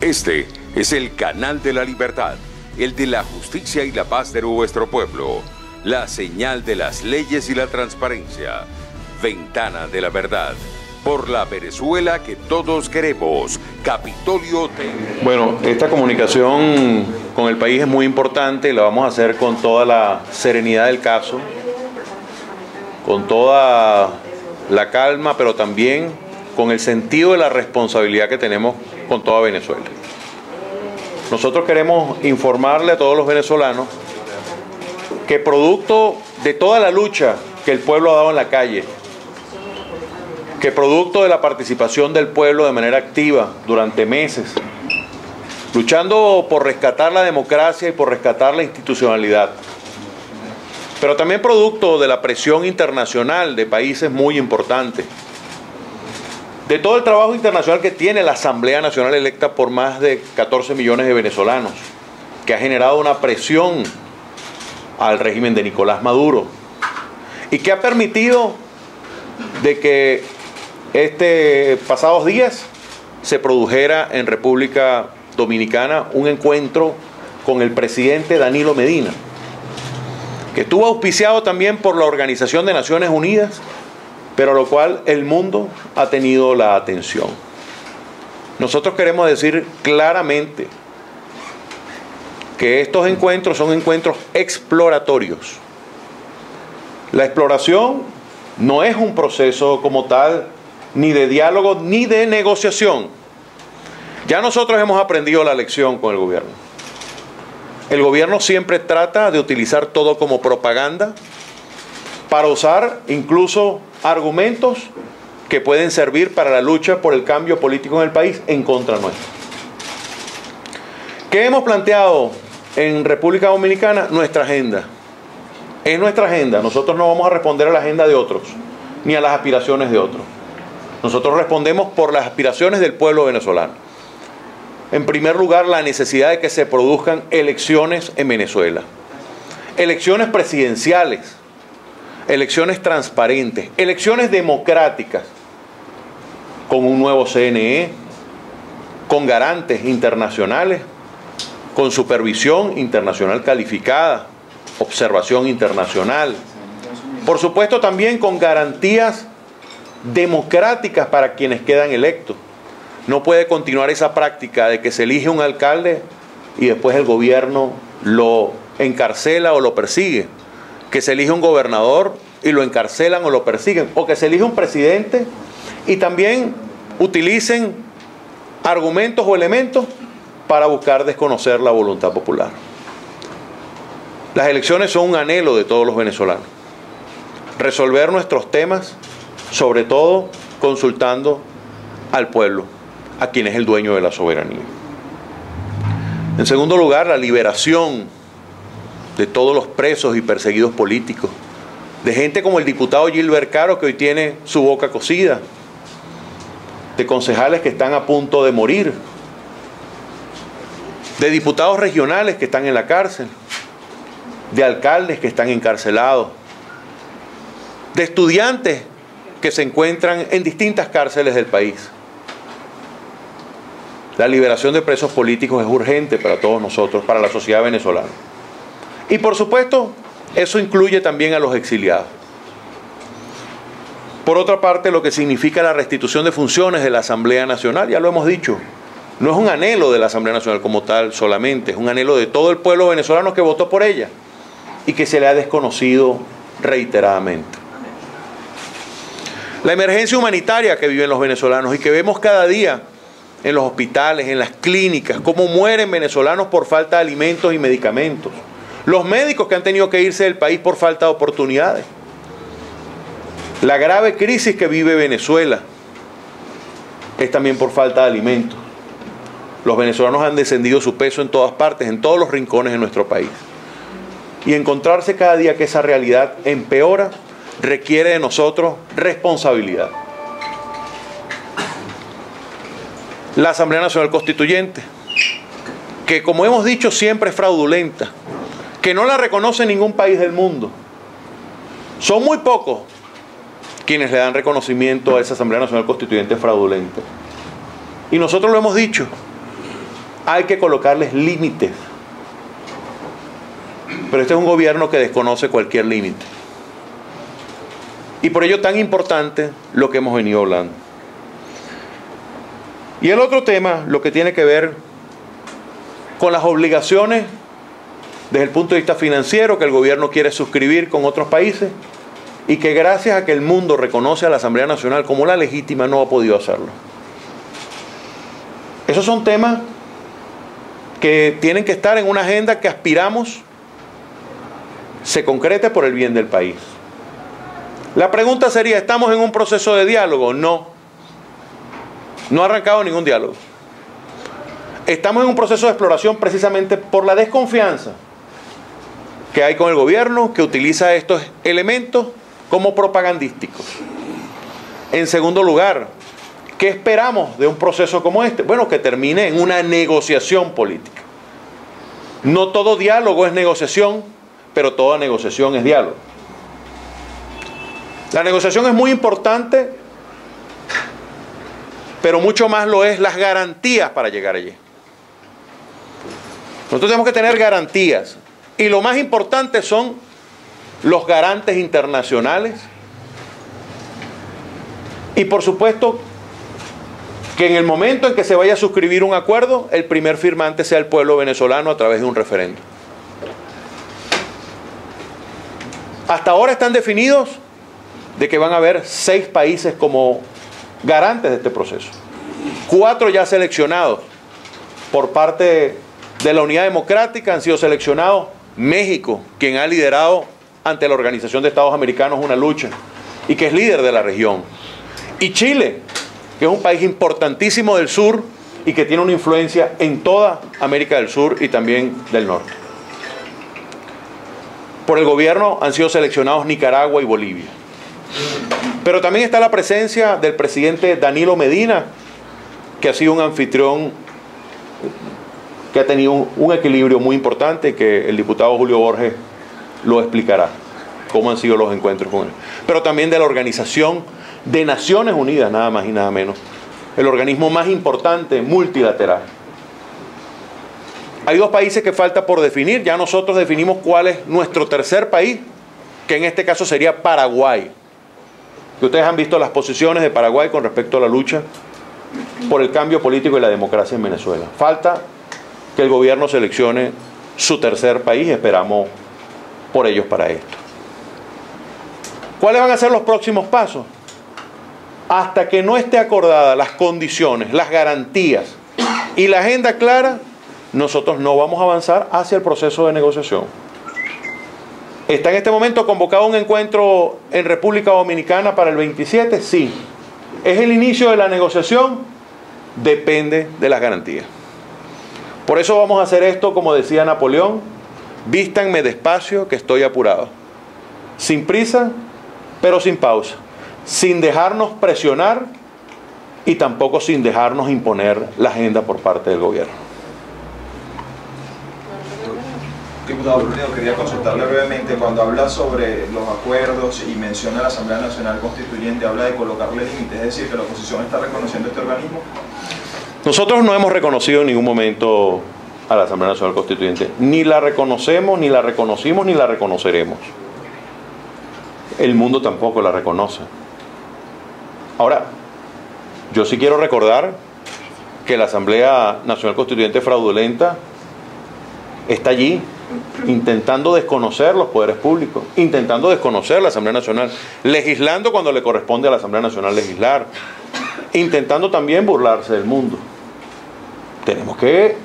Este es el canal de la libertad, el de la justicia y la paz de nuestro pueblo, la señal de las leyes y la transparencia, ventana de la verdad, por la Venezuela que todos queremos, Capitolio TV. Bueno, esta comunicación con el país es muy importante y la vamos a hacer con toda la serenidad del caso, con toda la calma, pero también con el sentido de la responsabilidad que tenemos con toda Venezuela. Nosotros queremos informarle a todos los venezolanos que producto de toda la lucha que el pueblo ha dado en la calle, que producto de la participación del pueblo de manera activa durante meses, luchando por rescatar la democracia y por rescatar la institucionalidad, pero también producto de la presión internacional de países muy importantes, de todo el trabajo internacional que tiene la Asamblea Nacional electa por más de 14 millones de venezolanos, que ha generado una presión al régimen de Nicolás Maduro y que ha permitido de que pasados días se produjera en República Dominicana un encuentro con el presidente Danilo Medina, que estuvo auspiciado también por la Organización de Naciones Unidas, pero a lo cual el mundo ha tenido la atención. Nosotros queremos decir claramente que estos encuentros son encuentros exploratorios. La exploración no es un proceso como tal, ni de diálogo, ni de negociación. Ya nosotros hemos aprendido la lección con el gobierno. El gobierno siempre trata de utilizar todo como propaganda para usar incluso argumentos que pueden servir para la lucha por el cambio político en el país en contra nuestra. ¿Qué hemos planteado en República Dominicana? Nuestra agenda. Es nuestra agenda. Nosotros no vamos a responder a la agenda de otros, ni a las aspiraciones de otros. Nosotros respondemos por las aspiraciones del pueblo venezolano. En primer lugar, la necesidad de que se produzcan elecciones en Venezuela. Elecciones presidenciales, elecciones transparentes, elecciones democráticas, con un nuevo CNE, con garantes internacionales, con supervisión internacional calificada, observación internacional. Por supuesto también con garantías democráticas para quienes quedan electos. No puede continuar esa práctica de que se elige un alcalde y después el gobierno lo encarcela o lo persigue. Que se elige un gobernador y lo encarcelan o lo persiguen. O que se elige un presidente y también utilicen argumentos o elementos para buscar desconocer la voluntad popular. Las elecciones son un anhelo de todos los venezolanos. Resolver nuestros temas, sobre todo consultando al pueblo, a quien es el dueño de la soberanía. En segundo lugar, la liberación de todos los presos y perseguidos políticos, de gente como el diputado Gilbert Caro, que hoy tiene su boca cosida, de concejales que están a punto de morir, de diputados regionales que están en la cárcel, de alcaldes que están encarcelados, de estudiantes que se encuentran en distintas cárceles del país. La liberación de presos políticos es urgente para todos nosotros, para la sociedad venezolana. Y por supuesto, eso incluye también a los exiliados. Por otra parte, lo que significa la restitución de funciones de la Asamblea Nacional, ya lo hemos dicho, no es un anhelo de la Asamblea Nacional como tal solamente, es un anhelo de todo el pueblo venezolano que votó por ella y que se le ha desconocido reiteradamente. La emergencia humanitaria que viven los venezolanos y que vemos cada día en los hospitales, en las clínicas, cómo mueren venezolanos por falta de alimentos y medicamentos. Los médicos que han tenido que irse del país por falta de oportunidades. La grave crisis que vive Venezuela es también por falta de alimentos. Los venezolanos han descendido su peso en todas partes, en todos los rincones de nuestro país. Y encontrarse cada día que esa realidad empeora requiere de nosotros responsabilidad. La Asamblea Nacional Constituyente, que como hemos dicho siempre es fraudulenta, que no la reconoce ningún país del mundo. Son muy pocos quienes le dan reconocimiento a esa Asamblea Nacional Constituyente fraudulenta. Y nosotros lo hemos dicho, hay que colocarles límites. Pero este es un gobierno que desconoce cualquier límite. Y por ello tan importante lo que hemos venido hablando. Y el otro tema, lo que tiene que ver con las obligaciones desde el punto de vista financiero que el gobierno quiere suscribir con otros países y que gracias a que el mundo reconoce a la Asamblea Nacional como la legítima no ha podido hacerlo. Esos son temas que tienen que estar en una agenda que aspiramos se concrete por el bien del país. La pregunta sería, ¿estamos en un proceso de diálogo? No. No ha arrancado ningún diálogo. Estamos en un proceso de exploración precisamente por la desconfianza que hay con el gobierno que utiliza estos elementos como propagandísticos. En segundo lugar, ¿qué esperamos de un proceso como este? Bueno, que termine en una negociación política. No todo diálogo es negociación, pero toda negociación es diálogo. La negociación es muy importante, pero mucho más lo es las garantías para llegar allí. Nosotros tenemos que tener garantías. Y lo más importante son los garantes internacionales. Y por supuesto que en el momento en que se vaya a suscribir un acuerdo, el primer firmante sea el pueblo venezolano a través de un referéndum. Hasta ahora están definidos de que van a haber 6 países como garantes de este proceso. 4 ya seleccionados por parte de la Unidad Democrática, han sido seleccionados México, quien ha liderado ante la Organización de Estados Americanos una lucha y que es líder de la región. Y Chile, que es un país importantísimo del sur y que tiene una influencia en toda América del Sur y también del norte. Por el gobierno han sido seleccionados Nicaragua y Bolivia. Pero también está la presencia del presidente Danilo Medina, que ha sido un anfitrión que ha tenido un equilibrio muy importante, que el diputado Julio Borges lo explicará, cómo han sido los encuentros con él. Pero también de la Organización de Naciones Unidas, nada más y nada menos, el organismo más importante multilateral. Hay 2 países que falta por definir, ya nosotros definimos cuál es nuestro tercer país, que en este caso sería Paraguay. Que ustedes han visto las posiciones de Paraguay con respecto a la lucha por el cambio político y la democracia en Venezuela. Falta que el gobierno seleccione su tercer país, esperamos por ellos para esto. ¿Cuáles van a ser los próximos pasos? Hasta que no esté acordada las condiciones, las garantías y la agenda clara, nosotros no vamos a avanzar hacia el proceso de negociación. ¿Está en este momento convocado un encuentro en República Dominicana para el 27? Sí. ¿Es el inicio de la negociación? Depende de las garantías. Por eso vamos a hacer esto, como decía Napoleón, vístanme despacio que estoy apurado. Sin prisa, pero sin pausa. Sin dejarnos presionar y tampoco sin dejarnos imponer la agenda por parte del gobierno. Diputado Bruno, quería consultarle brevemente, cuando habla sobre los acuerdos y menciona la Asamblea Nacional Constituyente, habla de colocarle límites, es decir, que la oposición está reconociendo este organismo. Nosotros no hemos reconocido en ningún momento a la Asamblea Nacional Constituyente. Ni la reconocemos, ni la reconocimos, ni la reconoceremos. El mundo tampoco la reconoce. Ahora, yo sí quiero recordar que la Asamblea Nacional Constituyente fraudulenta está allí intentando desconocer los poderes públicos, intentando desconocer la Asamblea Nacional, legislando cuando le corresponde a la Asamblea Nacional legislar, intentando también burlarse del mundo. Tenemos que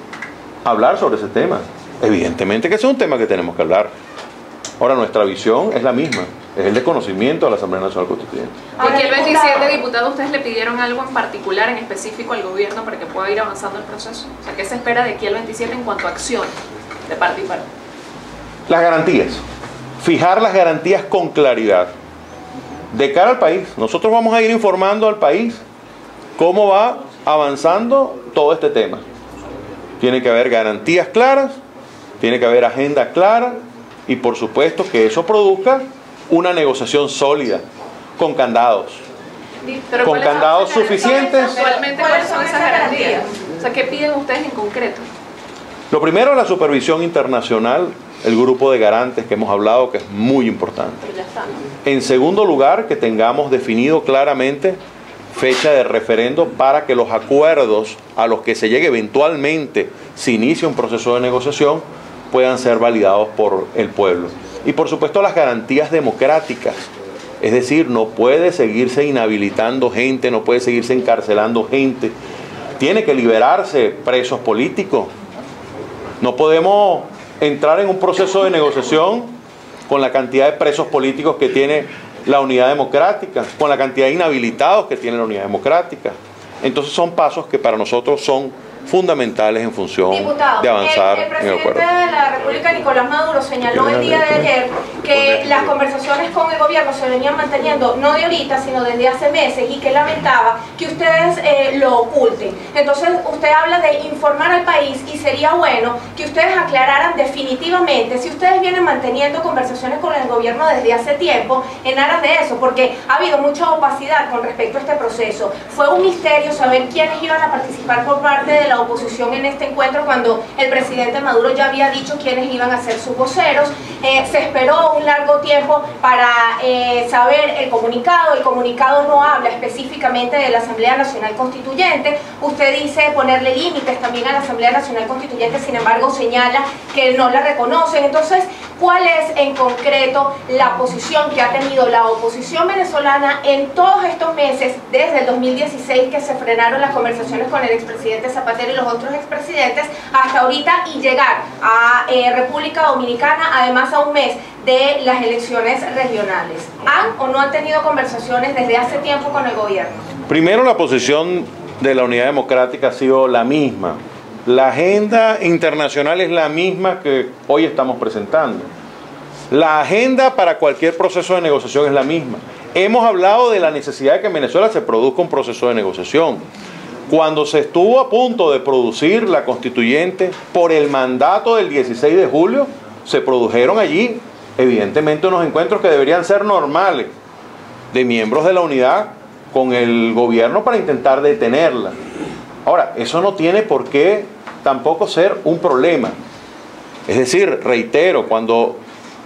hablar sobre ese tema. Evidentemente que ese es un tema que tenemos que hablar. Ahora, nuestra visión es la misma, es el desconocimiento a la Asamblea Nacional Constituyente. Y que el 27 diputado, ¿ustedes le pidieron algo en particular, en específico al gobierno para que pueda ir avanzando el proceso? O sea, ¿qué se espera de aquí al 27 en cuanto a acciones de parte y parte? Las garantías. Fijar las garantías con claridad. De cara al país. Nosotros vamos a ir informando al país cómo va avanzando todo este tema. Tiene que haber garantías claras, tiene que haber agenda clara y por supuesto que eso produzca una negociación sólida, con candados. Pero con candados suficientes. Actualmente, ¿cuáles son esas garantías? O sea, ¿qué piden ustedes en concreto? Lo primero, la supervisión internacional, el grupo de garantes que hemos hablado, que es muy importante. Pero ya está, ¿no? En segundo lugar, que tengamos definido claramente fecha de referendo para que los acuerdos a los que se llegue eventualmente, si inicia un proceso de negociación, puedan ser validados por el pueblo. Y por supuesto las garantías democráticas, es decir, no puede seguirse inhabilitando gente, no puede seguirse encarcelando gente, tiene que liberarse presos políticos. No podemos entrar en un proceso de negociación con la cantidad de presos políticos que tiene la Unidad Democrática, con la cantidad de inhabilitados que tiene la Unidad Democrática. Entonces son pasos que para nosotros son fundamentales en función de avanzar en el acuerdo. El presidente de la República, Nicolás Maduro, señaló el día de ayer que las conversaciones con el gobierno se venían manteniendo no de ahorita, sino desde hace meses, y que lamentaba que ustedes lo oculten. Entonces usted habla de informar al país y sería bueno que ustedes aclararan definitivamente si ustedes vienen manteniendo conversaciones con el gobierno desde hace tiempo en aras de eso, porque ha habido mucha opacidad con respecto a este proceso. Fue un misterio saber quiénes iban a participar por parte de la oposición en este encuentro cuando el presidente Maduro ya había dicho quiénes iban a ser sus voceros. Se esperó un largo tiempo para saber el comunicado no habla específicamente de la Asamblea Nacional Constituyente. Usted dice ponerle límites también a la Asamblea Nacional Constituyente, sin embargo señala que no la reconocen. Entonces, ¿cuál es en concreto la posición que ha tenido la oposición venezolana en todos estos meses, desde el 2016 que se frenaron las conversaciones con el expresidente Zapatero y los otros expresidentes, hasta ahorita y llegar a República Dominicana, además a un mes de las elecciones regionales? ¿Han o no han tenido conversaciones desde hace tiempo con el gobierno? Primero, la posición de la Unidad Democrática ha sido la misma. La agenda internacional es la misma que hoy estamos presentando. La agenda para cualquier proceso de negociación es la misma. Hemos hablado de la necesidad de que en Venezuela se produzca un proceso de negociación. Cuando se estuvo a punto de producir la constituyente, por el mandato del 16 de julio, se produjeron allí, evidentemente, unos encuentros que deberían ser normales, de miembros de la unidad con el gobierno para intentar detenerla. Ahora, eso no tiene por qué tampoco ser un problema. Es decir, reitero, cuando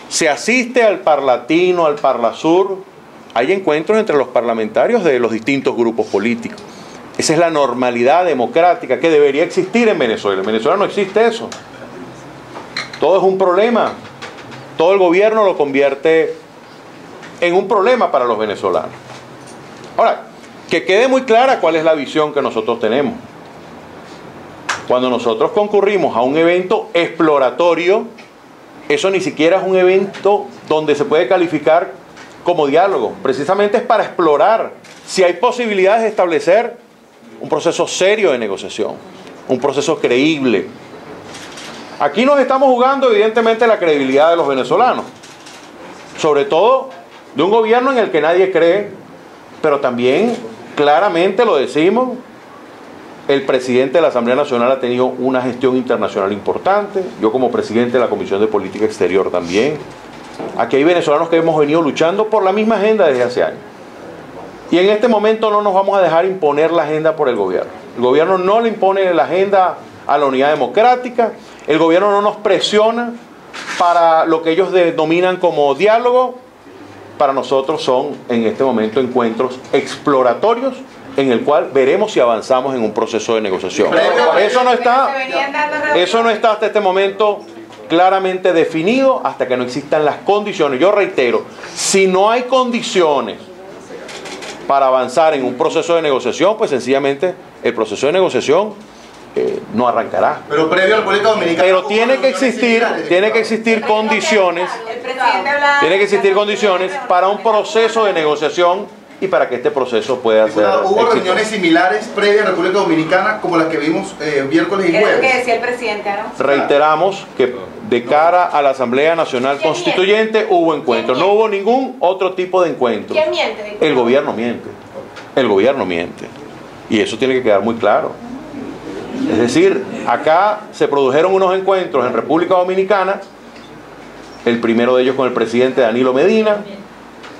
se asiste al Parlatino, al Parlasur, hay encuentros entre los parlamentarios de los distintos grupos políticos. Esa es la normalidad democrática que debería existir en Venezuela. En Venezuela no existe eso. Todo es un problema. Todo el gobierno lo convierte en un problema para los venezolanos. Ahora, que quede muy clara cuál es la visión que nosotros tenemos. Cuando nosotros concurrimos a un evento exploratorio, eso ni siquiera es un evento donde se puede calificar como diálogo. Precisamente es para explorar si hay posibilidades de establecer un proceso serio de negociación, un proceso creíble. Aquí nos estamos jugando evidentemente la credibilidad de los venezolanos, sobre todo de un gobierno en el que nadie cree, pero también claramente lo decimos, el presidente de la Asamblea Nacional ha tenido una gestión internacional importante, yo como presidente de la Comisión de Política Exterior también. Aquí hay venezolanos que hemos venido luchando por la misma agenda desde hace años. Y en este momento no nos vamos a dejar imponer la agenda por el gobierno. El gobierno no le impone la agenda a la Unidad Democrática, el gobierno no nos presiona para lo que ellos denominan como diálogo. Para nosotros son en este momento encuentros exploratorios en el cual veremos si avanzamos en un proceso de negociación. Eso no está hasta este momento claramente definido, hasta que no existan las condiciones. Yo reitero, si no hay condiciones para avanzar en un proceso de negociación, pues sencillamente el proceso de negociación no arrancará. Pero previo a la República Dominicana. Pero tiene que existir condiciones, para un proceso de negociación y para que este proceso pueda ser ¿Hubo reuniones similares previas a la República Dominicana como las que vimos miércoles y jueves? Es lo que decía el presidente, ¿no? Reiteramos que de cara a la Asamblea Nacional Constituyente hubo encuentros, no hubo ningún otro tipo de encuentro. ¿Quién miente? El gobierno miente, el gobierno miente, y eso tiene que quedar muy claro. Es decir, acá se produjeron unos encuentros en República Dominicana, el primero de ellos con el presidente Danilo Medina,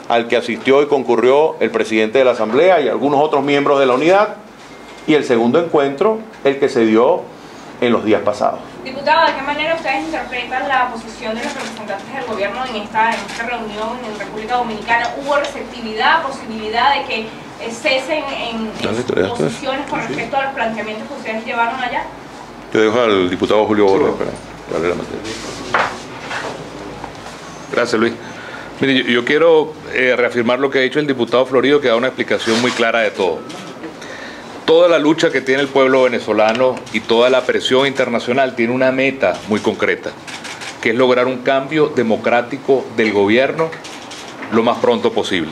al que asistió y concurrió el presidente de la Asamblea y algunos otros miembros de la unidad, y el segundo encuentro, el que se dio en los días pasados. Diputado, ¿de qué manera ustedes interpretan la posición de los representantes del gobierno en esta reunión en República Dominicana? ¿Hubo receptividad, posibilidad de que cesen en sus posiciones con respecto a los planteamientos que ustedes llevaron allá? Yo dejo al diputado Julio Borges para darle la materia. Gracias, Luis. Mire, yo quiero reafirmar lo que ha dicho el diputado Florido, que da una explicación muy clara de todo. Toda la lucha que tiene el pueblo venezolano y toda la presión internacional tiene una meta muy concreta, que es lograr un cambio democrático del gobierno lo más pronto posible.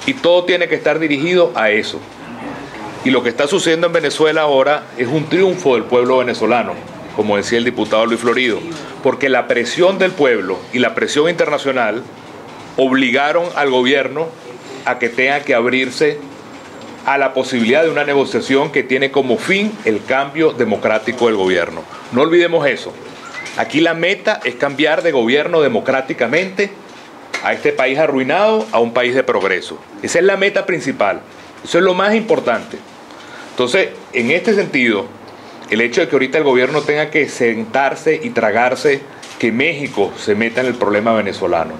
Y todo tiene que estar dirigido a eso. Y lo que está sucediendo en Venezuela ahora es un triunfo del pueblo venezolano, como decía el diputado Luis Florido, porque la presión del pueblo y la presión internacional obligaron al gobierno a que tenga que abrirse a la posibilidad de una negociación que tiene como fin el cambio democrático del gobierno. No olvidemos eso. Aquí la meta es cambiar de gobierno democráticamente a este país arruinado a un país de progreso. Esa es la meta principal. Eso es lo más importante. Entonces, en este sentido, el hecho de que ahorita el gobierno tenga que sentarse y tragarse que México se meta en el problema venezolano,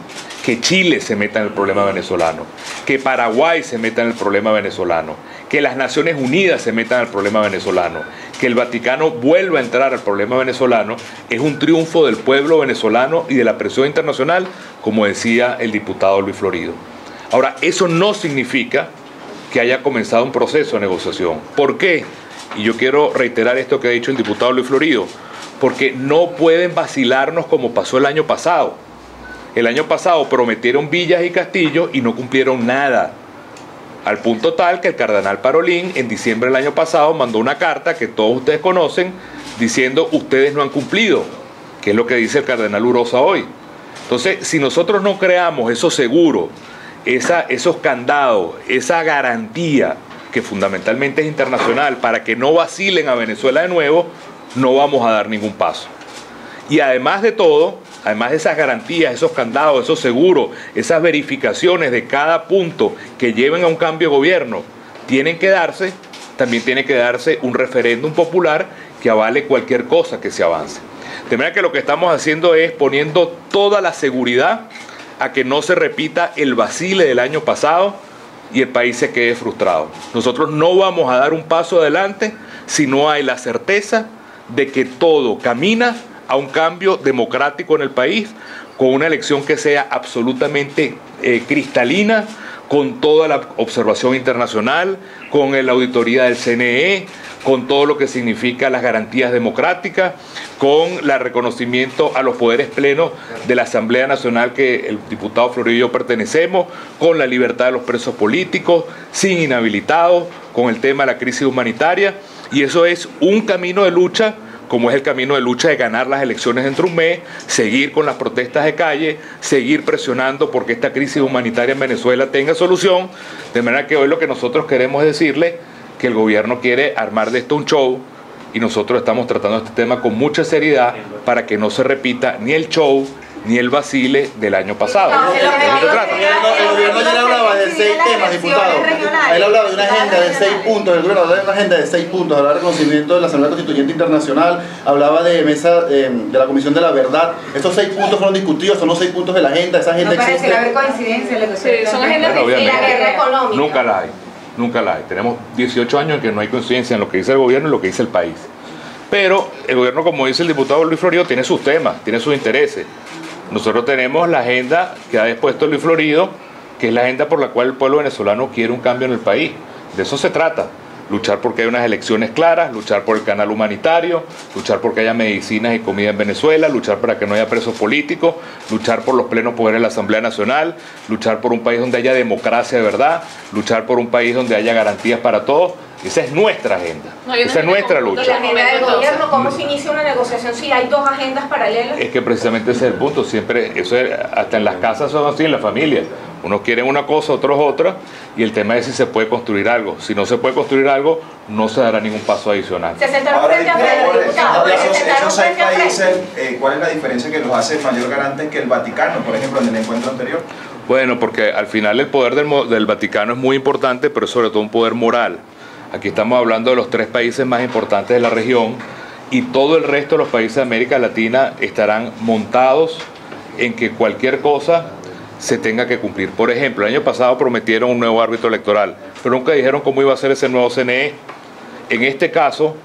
que Chile se meta en el problema venezolano, que Paraguay se meta en el problema venezolano, que las Naciones Unidas se metan en el problema venezolano, que el Vaticano vuelva a entrar al problema venezolano, es un triunfo del pueblo venezolano y de la presión internacional, como decía el diputado Luis Florido. Ahora, eso no significa que haya comenzado un proceso de negociación. ¿Por qué? Y yo quiero reiterar esto que ha dicho el diputado Luis Florido, porque no pueden vacilarnos como pasó el año pasado. El año pasado prometieron villas y castillos y no cumplieron nada. Al punto tal que el cardenal Parolín en diciembre del año pasado mandó una carta que todos ustedes conocen diciendo ustedes no han cumplido, que es lo que dice el cardenal Urosa hoy. Entonces, si nosotros no creamos esos seguros, esos candados, esa garantía que fundamentalmente es internacional para que no vacilen a Venezuela de nuevo, no vamos a dar ningún paso. Y además de todo, además de esas garantías, esos candados, esos seguros, esas verificaciones de cada punto que lleven a un cambio de gobierno, también tiene que darse un referéndum popular que avale cualquier cosa que se avance. De manera que lo que estamos haciendo es poniendo toda la seguridad a que no se repita el vacile del año pasado y el país se quede frustrado. Nosotros no vamos a dar un paso adelante si no hay la certeza de que todo camina a un cambio democrático en el país, con una elección que sea absolutamente cristalina, con toda la observación internacional, con la auditoría del CNE, con todo lo que significa las garantías democráticas, con el reconocimiento a los poderes plenos de la Asamblea Nacional que el diputado Florido y yo pertenecemos, con la libertad de los presos políticos, sin inhabilitados, con el tema de la crisis humanitaria, y eso es un camino de lucha, como es el camino de lucha de ganar las elecciones dentro de un mes, seguir con las protestas de calle, seguir presionando porque esta crisis humanitaria en Venezuela tenga solución, de manera que hoy lo que nosotros queremos es decirle que el gobierno quiere armar de esto un show y nosotros estamos tratando este tema con mucha seriedad para que no se repita ni el show ni el vacile del año pasado. ¿De eso se trata? El gobierno ayer hablaba de 6 temas, diputado. Él hablaba de una agenda de 6 puntos. El gobierno hablaba de una agenda de 6 puntos. Hablaba de reconocimiento de la Asamblea Constituyente Internacional. Hablaba de mesa de la Comisión de la Verdad. Estos 6 puntos fueron discutidos. Son los 6 puntos de la agenda. Esa agenda existe. No parece haber coincidencia. Sí, son agendas de la guerra económica. Nunca la hay. Nunca la hay. Tenemos 18 años en que no hay coincidencia en lo que dice el gobierno y lo que dice el país. Pero el gobierno, como dice el diputado Luis Florido, tiene sus temas, tiene sus intereses. Nosotros tenemos la agenda que ha expuesto Luis Florido, que es la agenda por la cual el pueblo venezolano quiere un cambio en el país. De eso se trata. Luchar porque haya unas elecciones claras, luchar por el canal humanitario, luchar porque haya medicinas y comida en Venezuela, luchar para que no haya presos políticos, luchar por los plenos poderes de la Asamblea Nacional, luchar por un país donde haya democracia de verdad, luchar por un país donde haya garantías para todos. Esa es nuestra agenda, esa es nuestra lucha. La agenda del gobierno, ¿cómo se inicia una negociación si hay 2 agendas paralelas? Es que precisamente ese es el punto, siempre, eso es, hasta en las casas son así, en la familia. Unos quieren una cosa, otros otra, y el tema es si se puede construir algo. Si no se puede construir algo, no se dará ningún paso adicional. Se sentaron frente a frente, diputado. Esos 6 países, ¿cuál es la diferencia que los hace mayor garantes que el Vaticano, por ejemplo, en el encuentro anterior? Bueno, porque al final el poder del Vaticano es muy importante, pero es sobre todo un poder moral. Aquí estamos hablando de los 3 países más importantes de la región y todo el resto de los países de América Latina estarán montados en que cualquier cosa se tenga que cumplir. Por ejemplo, el año pasado prometieron un nuevo árbitro electoral, pero nunca dijeron cómo iba a ser ese nuevo CNE. En este caso,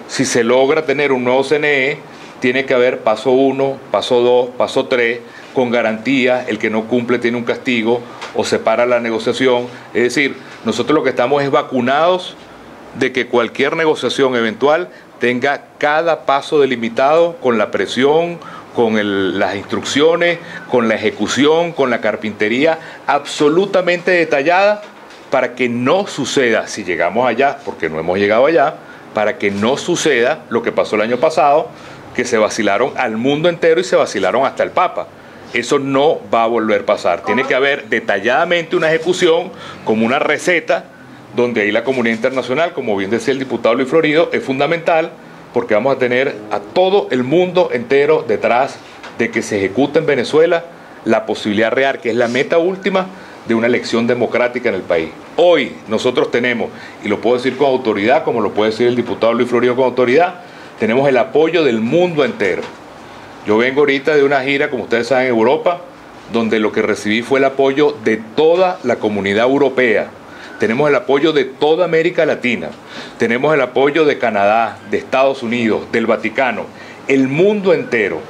si se logra tener un nuevo CNE, tiene que haber paso 1, paso 2, paso 3, con garantía. El que no cumple tiene un castigo o se para la negociación. Es decir, nosotros lo que estamos es vacunados de que cualquier negociación eventual tenga cada paso delimitado con la presión, con las instrucciones, con la ejecución, con la carpintería absolutamente detallada para que no suceda, si llegamos allá, porque no hemos llegado allá, para que no suceda lo que pasó el año pasado, que se vacilaron al mundo entero y se vacilaron hasta el Papa. Eso no va a volver a pasar. Tiene que haber detalladamente una ejecución, como una receta, donde ahí la comunidad internacional, como bien decía el diputado Luis Florido, es fundamental, porque vamos a tener a todo el mundo entero detrás de que se ejecute en Venezuela la posibilidad real, que es la meta última de una elección democrática en el país. Hoy nosotros tenemos, y lo puedo decir con autoridad, como lo puede decir el diputado Luis Florido con autoridad, tenemos el apoyo del mundo entero. Yo vengo ahorita de una gira, como ustedes saben, en Europa, donde lo que recibí fue el apoyo de toda la comunidad europea. Tenemos el apoyo de toda América Latina, tenemos el apoyo de Canadá, de Estados Unidos, del Vaticano. El mundo entero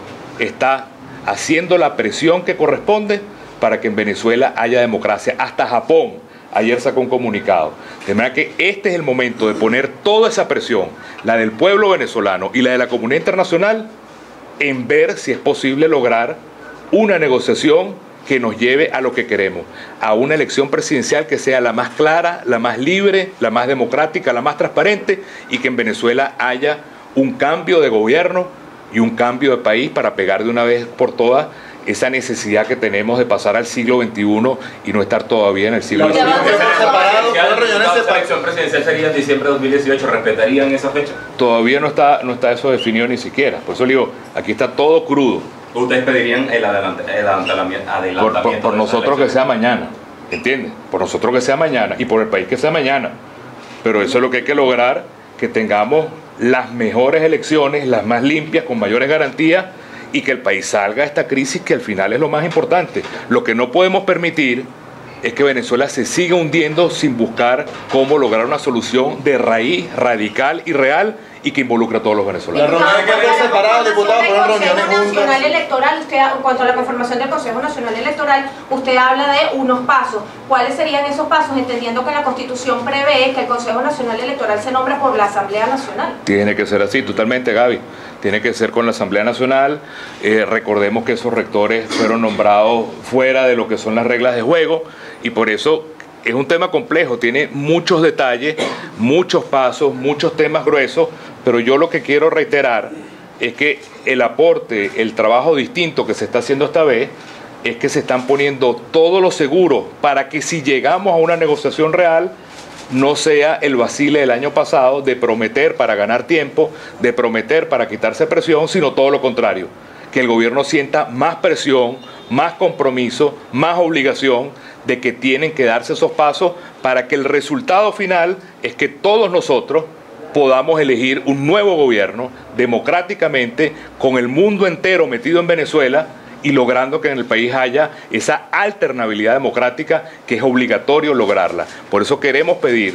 está haciendo la presión que corresponde para que en Venezuela haya democracia. Hasta Japón ayer sacó un comunicado. De manera que este es el momento de poner toda esa presión, la del pueblo venezolano y la de la comunidad internacional, en ver si es posible lograr una negociación que nos lleve a lo que queremos, a una elección presidencial que sea la más clara, la más libre, la más democrática, la más transparente, y que en Venezuela haya un cambio de gobierno y un cambio de país para pegar de una vez por todas esa necesidad que tenemos de pasar al siglo XXI y no estar todavía en el siglo XXI. ¿La elección presidencial sería en diciembre de 2018? ¿Respetarían esa fecha? Todavía no está eso definido ni siquiera. Por eso le digo, aquí está todo crudo. ¿Ustedes pedirían el adelantamiento? Por nosotros que sea mañana, ¿entiendes? Por nosotros que sea mañana y por el país que sea mañana. Pero eso es lo que hay que lograr, que tengamos las mejores elecciones, las más limpias, con mayores garantías, y que el país salga de esta crisis, que al final es lo más importante. Lo que no podemos permitir es que Venezuela se siga hundiendo sin buscar cómo lograr una solución de raíz, radical y real, y que involucre a todos los venezolanos. En cuanto a la conformación del Consejo Nacional Electoral, usted habla de unos pasos. ¿Cuáles serían esos pasos, entendiendo que la Constitución prevé que el Consejo Nacional Electoral se nombre por la Asamblea Nacional? Tiene que ser así, totalmente, Gaby. Tiene que ser con la Asamblea Nacional. Recordemos que esos rectores fueron nombrados fuera de lo que son las reglas de juego, y por eso es un tema complejo, tiene muchos detalles, muchos pasos, muchos temas gruesos, pero yo lo que quiero reiterar es que el aporte, el trabajo distinto que se está haciendo esta vez, es que se están poniendo todos los seguros para que si llegamos a una negociación real, no sea el vacile del año pasado de prometer para ganar tiempo, de prometer para quitarse presión, sino todo lo contrario, que el gobierno sienta más presión, más compromiso, más obligación de que tienen que darse esos pasos para que el resultado final es que todos nosotros podamos elegir un nuevo gobierno democráticamente, con el mundo entero metido en Venezuela, y logrando que en el país haya esa alternabilidad democrática que es obligatorio lograrla. Por eso queremos pedir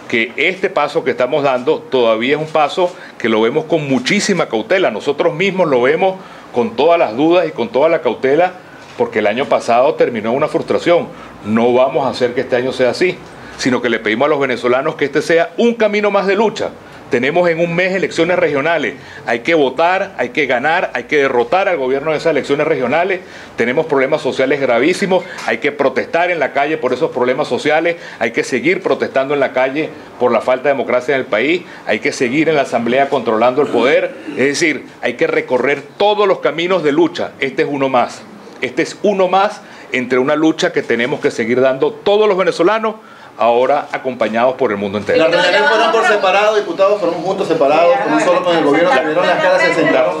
que este paso que estamos dando todavía es un paso que lo vemos con muchísima cautela. Nosotros mismos lo vemos con todas las dudas y con toda la cautela, porque el año pasado terminó en una frustración. No vamos a hacer que este año sea así, sino que le pedimos a los venezolanos que este sea un camino más de lucha. Tenemos en un mes elecciones regionales, hay que votar, hay que ganar, hay que derrotar al gobierno de esas elecciones regionales. Tenemos problemas sociales gravísimos, hay que protestar en la calle por esos problemas sociales, hay que seguir protestando en la calle por la falta de democracia en el país, hay que seguir en la asamblea controlando el poder. Es decir, hay que recorrer todos los caminos de lucha. Este es uno más. Este es uno más entre una lucha que tenemos que seguir dando todos los venezolanos, ahora acompañados por el mundo entero. ¿Las reuniones fueron por separado, diputados? ¿Fueron juntos, separados, con un solo con el gobierno?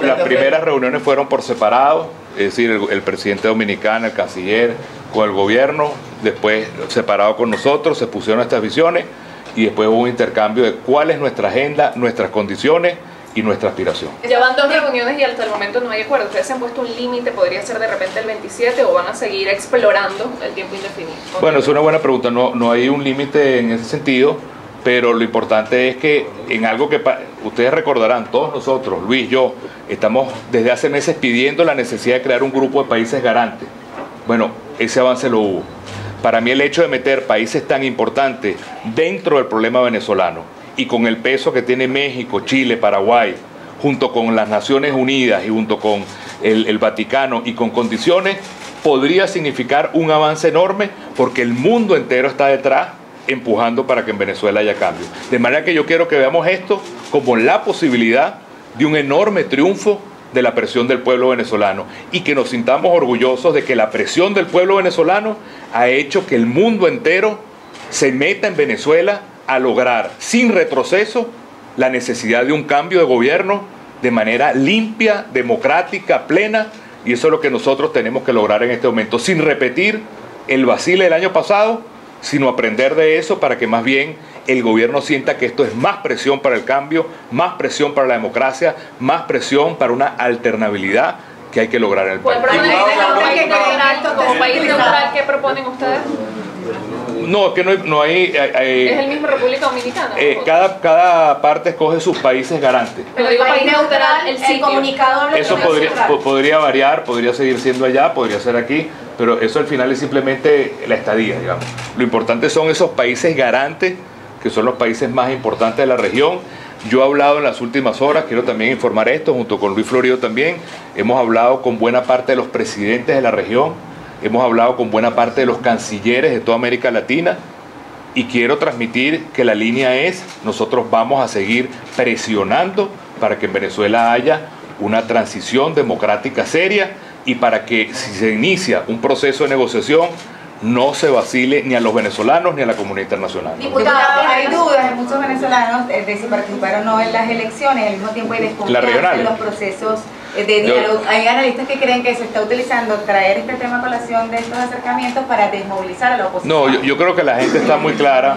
Las primeras reuniones fueron por separado, es decir, el presidente dominicano, el canciller, con el gobierno, después separado con nosotros, se pusieron estas visiones, y después hubo un intercambio de cuál es nuestra agenda, nuestras condiciones y nuestra aspiración. Llevan 2 reuniones y hasta el momento no hay acuerdo. ¿Ustedes se han puesto un límite? ¿Podría ser de repente el 27 o van a seguir explorando el tiempo indefinido? Bueno, es una buena pregunta. No hay un límite en ese sentido, pero lo importante es que en algo que ustedes recordarán, todos nosotros, Luis, yo, estamos desde hace meses pidiendo la necesidad de crear un grupo de países garantes. Bueno, ese avance lo hubo. Para mí el hecho de meter países tan importantes dentro del problema venezolano, y con el peso que tiene México, Chile, Paraguay, junto con las Naciones Unidas y junto con el Vaticano y con condiciones, podría significar un avance enorme porque el mundo entero está detrás empujando para que en Venezuela haya cambio. De manera que yo quiero que veamos esto como la posibilidad de un enorme triunfo de la presión del pueblo venezolano y que nos sintamos orgullosos de que la presión del pueblo venezolano ha hecho que el mundo entero se meta en Venezuela a lograr sin retroceso la necesidad de un cambio de gobierno de manera limpia, democrática, plena, y eso es lo que nosotros tenemos que lograr en este momento, sin repetir el vacile del año pasado, sino aprender de eso para que más bien el gobierno sienta que esto es más presión para el cambio, más presión para la democracia, más presión para una alternabilidad que hay que lograr en el país. ¿Como país neutral qué proponen ustedes? No, es que no hay... ¿Es el mismo República Dominicana? Cada parte escoge sus países garantes. Pero digo país neutral, el comunicado habla de eso podría variar, podría seguir siendo allá, podría ser aquí, pero eso al final es simplemente la estadía, digamos. Lo importante son esos países garantes, que son los países más importantes de la región. Yo he hablado en las últimas horas, quiero también informar esto, junto con Luis Florido también, hemos hablado con buena parte de los presidentes de la región, hemos hablado con buena parte de los cancilleres de toda América Latina y quiero transmitir que la línea es, nosotros vamos a seguir presionando para que en Venezuela haya una transición democrática seria y para que si se inicia un proceso de negociación no se vacile ni a los venezolanos ni a la comunidad internacional. Diputado, hay dudas de muchos venezolanos de si participar o no en las elecciones, al mismo tiempo hay desconfianza en los procesos de diálogo. Hay analistas que creen que se está utilizando traer este tema a colación de estos acercamientos para desmovilizar a la oposición. No, yo creo que la gente está muy clara.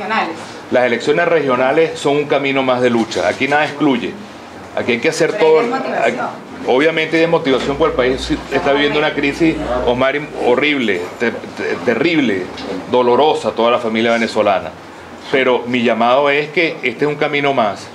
Las elecciones regionales son un camino más de lucha. Aquí nada excluye. Aquí hay que hacer todo. Obviamente hay desmotivación porque el país está viviendo una crisis, Osmar, horrible, terrible, dolorosa, toda la familia venezolana. Pero mi llamado es que este es un camino más.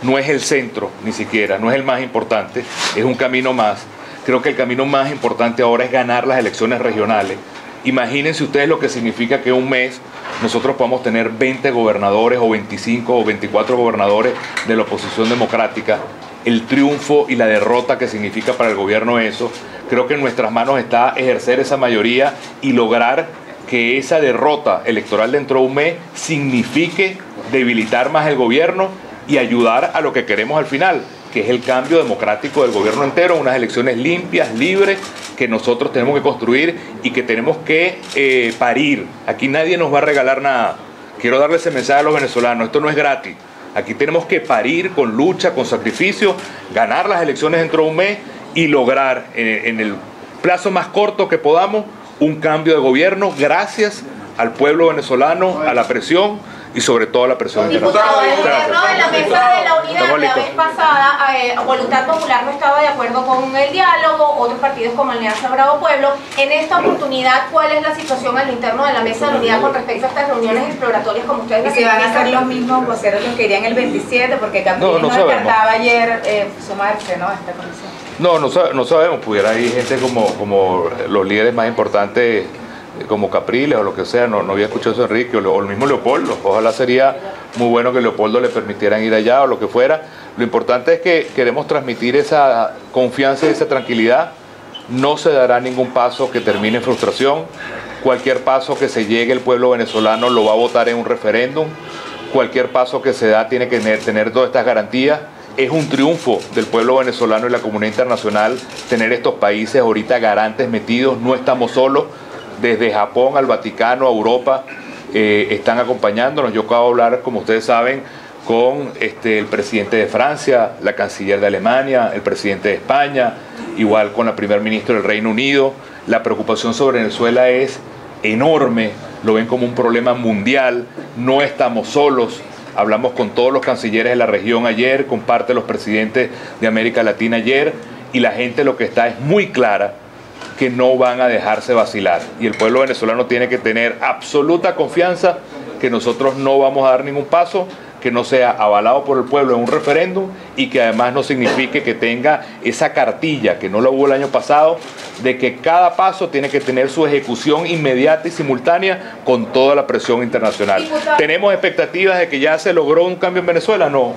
No es el centro, ni siquiera, no es el más importante, es un camino más. Creo que el camino más importante ahora es ganar las elecciones regionales. Imagínense ustedes lo que significa que un mes nosotros podamos tener 20 gobernadores o 25 o 24 gobernadores de la oposición democrática. El triunfo y la derrota que significa para el gobierno eso. Creo que en nuestras manos está ejercer esa mayoría y lograr que esa derrota electoral dentro de un mes signifique debilitar más el gobierno y ayudar a lo que queremos al final, que es el cambio democrático del gobierno entero, unas elecciones limpias, libres, que nosotros tenemos que construir y que tenemos que parir. Aquí nadie nos va a regalar nada. Quiero darle ese mensaje a los venezolanos, esto no es gratis. Aquí tenemos que parir con lucha, con sacrificio, ganar las elecciones dentro de un mes y lograr en el plazo más corto que podamos un cambio de gobierno gracias al pueblo venezolano, a la presión y sobre todo a la presión internacional. El gobierno de la mesa de la unidad la vez pasada, Voluntad Popular no estaba de acuerdo con el diálogo, otros partidos como Alianza Bravo Pueblo. En esta oportunidad, ¿cuál es la situación al interno de la mesa de la unidad con respecto a estas reuniones exploratorias como ustedes las van a hacer los mismos voceros los que irían el 27? Porque Capriles no descartaba ayer sumarse, ¿no?, a esta comisión. No sabemos, pudiera ir gente como los líderes más importantes como Capriles o lo que sea, no había escuchado eso Enrique o el mismo Leopoldo. Ojalá sería muy bueno que Leopoldo le permitieran ir allá o lo que fuera. Lo importante es que queremos transmitir esa confianza y esa tranquilidad. No se dará ningún paso que termine en frustración. Cualquier paso que se llegue el pueblo venezolano lo va a votar en un referéndum. Cualquier paso que se da tiene que tener todas estas garantías. Es un triunfo del pueblo venezolano y la comunidad internacional tener estos países ahorita garantes metidos. No estamos solos. Desde Japón al Vaticano, a Europa, están acompañándonos. Yo acabo de hablar, como ustedes saben, con el presidente de Francia, la canciller de Alemania, el presidente de España, igual con la primer ministra del Reino Unido. La preocupación sobre Venezuela es enorme, lo ven como un problema mundial, no estamos solos. hablamos con todos los cancilleres de la región ayer, con parte de los presidentes de América Latina ayer, y la gente lo que está es muy clara que no van a dejarse vacilar. Y el pueblo venezolano tiene que tener absoluta confianza que nosotros no vamos a dar ningún paso que no sea avalado por el pueblo en un referéndum y que además no signifique que tenga esa cartilla, que no la hubo el año pasado, de que cada paso tiene que tener su ejecución inmediata y simultánea con toda la presión internacional. ¿Tenemos expectativas de que ya se logró un cambio en Venezuela? No.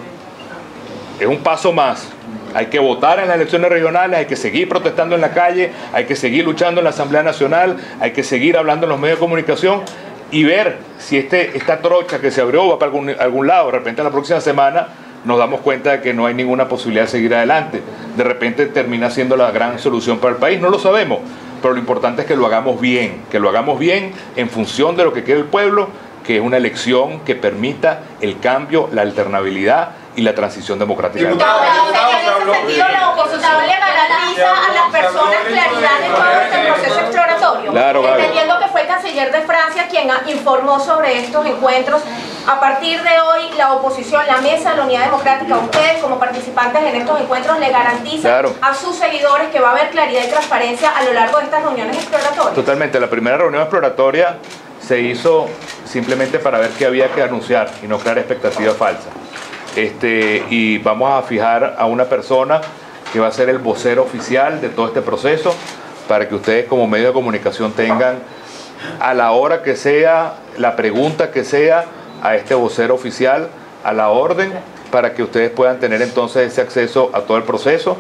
Es un paso más. Hay que votar en las elecciones regionales, hay que seguir protestando en la calle, hay que seguir luchando en la Asamblea Nacional, hay que seguir hablando en los medios de comunicación y ver si esta trocha que se abrió va para algún lado. De repente la próxima semana nos damos cuenta de que no hay ninguna posibilidad de seguir adelante. De repente termina siendo la gran solución para el país, no lo sabemos, pero lo importante es que lo hagamos bien en función de lo que quiere el pueblo, que es una elección que permita el cambio, la alternabilidad y la transición democrática. En ese sentido, la oposición le garantiza a las personas claridad en todo este proceso exploratorio. Claro, entendiendo que fue el canciller de Francia quien informó sobre estos encuentros. A partir de hoy, la oposición, la Mesa de la Unidad Democrática, ustedes como participantes en estos encuentros, le garantizan a sus seguidores que va a haber claridad y transparencia a lo largo de estas reuniones exploratorias. Totalmente. La primera reunión exploratoria se hizo simplemente para ver qué había que anunciar y no crear expectativas falsas. Y vamos a fijar a una persona que va a ser el vocero oficial de todo este proceso para que ustedes como medio de comunicación tengan a la hora que sea, la pregunta que sea a este vocero oficial a la orden para que ustedes puedan tener entonces ese acceso a todo el proceso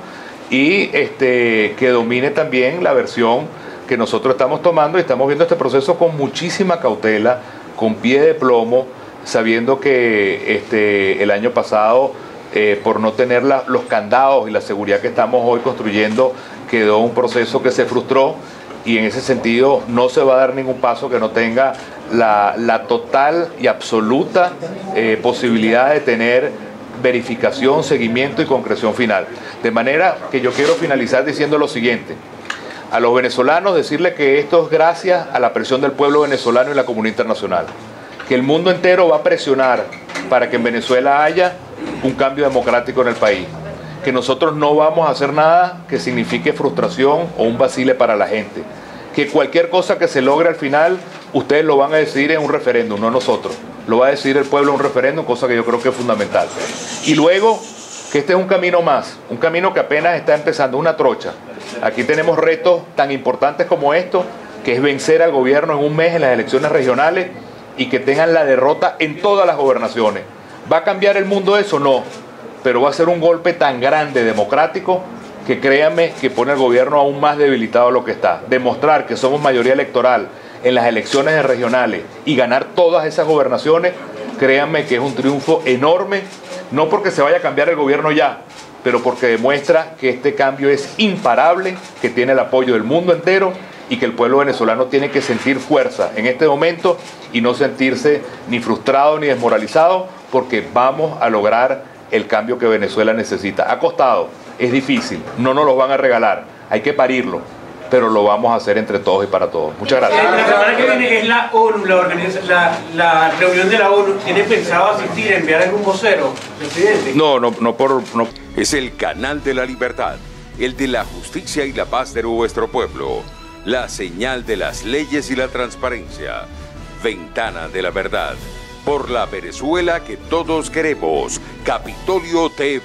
y que domine también la versión que nosotros estamos tomando y estamos viendo este proceso con muchísima cautela, con pie de plomo, sabiendo que el año pasado, por no tener los candados y la seguridad que estamos hoy construyendo, quedó un proceso que se frustró y en ese sentido no se va a dar ningún paso que no tenga la total y absoluta posibilidad de tener verificación, seguimiento y concreción final. De manera que yo quiero finalizar diciendo lo siguiente. A los venezolanos decirles que esto es gracias a la presión del pueblo venezolano y la comunidad internacional. Que el mundo entero va a presionar para que en Venezuela haya un cambio democrático en el país. Que nosotros no vamos a hacer nada que signifique frustración o un vacile para la gente. Que cualquier cosa que se logre al final, ustedes lo van a decidir en un referéndum, no nosotros. Lo va a decidir el pueblo en un referéndum, cosa que yo creo que es fundamental. Y luego, que este es un camino más, un camino que apenas está empezando, una trocha. Aquí tenemos retos tan importantes como esto, que es vencer al gobierno en un mes en las elecciones regionales y que tengan la derrota en todas las gobernaciones. ¿Va a cambiar el mundo eso? No, pero va a ser un golpe tan grande democrático que créanme que pone al gobierno aún más debilitado de lo que está. Demostrar que somos mayoría electoral en las elecciones regionales y ganar todas esas gobernaciones, créanme que es un triunfo enorme, no porque se vaya a cambiar el gobierno ya, pero porque demuestra que este cambio es imparable, que tiene el apoyo del mundo entero y que el pueblo venezolano tiene que sentir fuerza en este momento y no sentirse ni frustrado ni desmoralizado, porque vamos a lograr el cambio que Venezuela necesita. Ha costado, es difícil, no nos lo van a regalar, hay que parirlo, pero lo vamos a hacer entre todos y para todos. Muchas gracias. La semana que viene es la ONU, la reunión de la ONU. ¿Tiene pensado asistir, enviar algún vocero, presidente? No. Es el canal de la libertad, el de la justicia y la paz de nuestro pueblo, la señal de las leyes y la transparencia, Ventana de la Verdad, por la Venezuela que todos queremos, Capitolio TV.